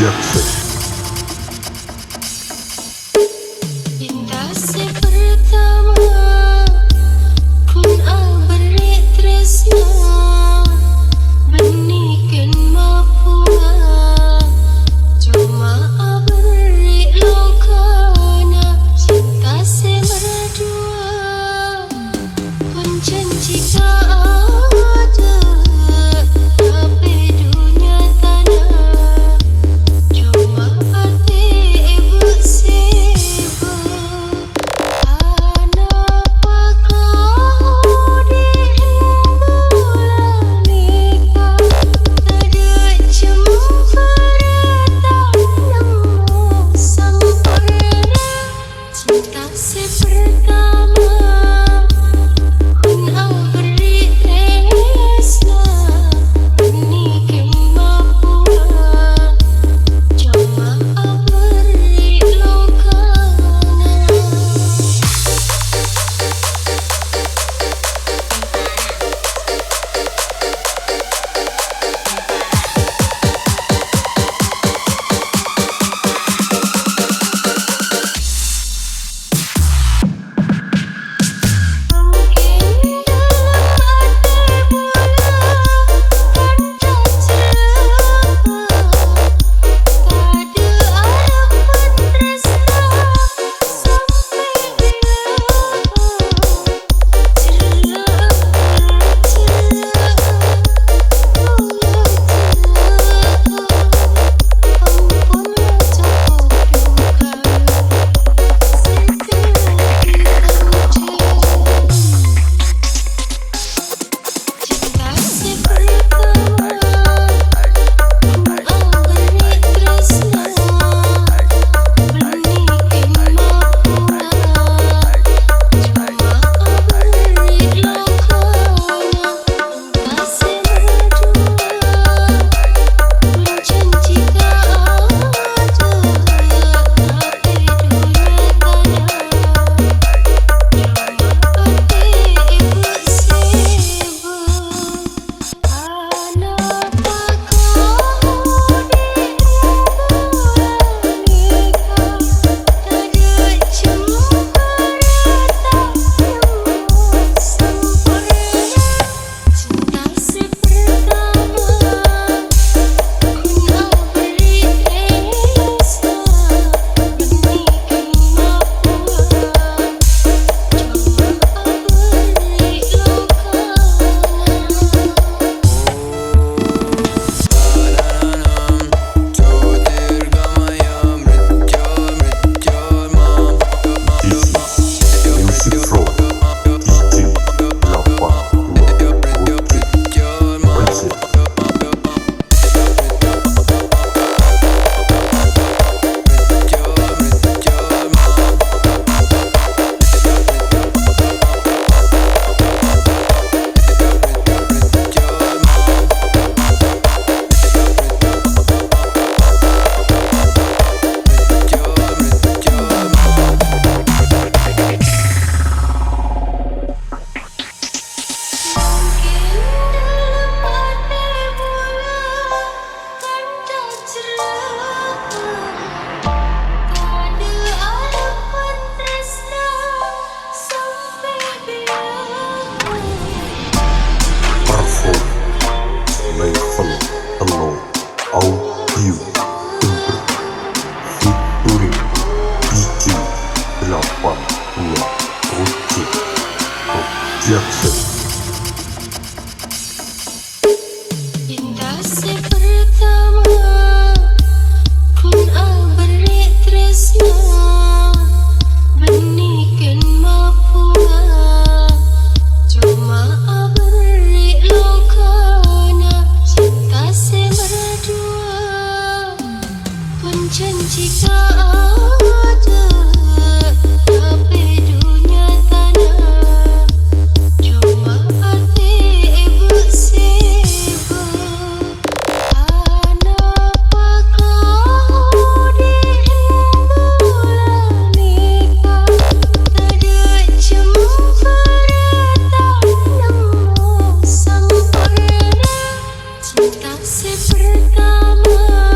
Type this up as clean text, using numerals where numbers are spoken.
Jackson. Indah si pertama kun beri tresna benikan mapua cuma beri lokana cinta si berdua pun janji ada tapi dunia tanah cuma hati ibu siapa anak pakau di bulan nikah ada cemperatan nemu sempurna cinta si pertama kun beri tresna benikan mapua cuma beri lokana. Audio featuring DJ 82 Jackson. Indah si pertama kun beri tresna benikan mapua cuma beri lokana cinta si berdua pun janji ada tapi dunia tanah cuma hati ibu siapa anak pakau di bulan nikah ada cemperatan nemu sempurna cinta si pertama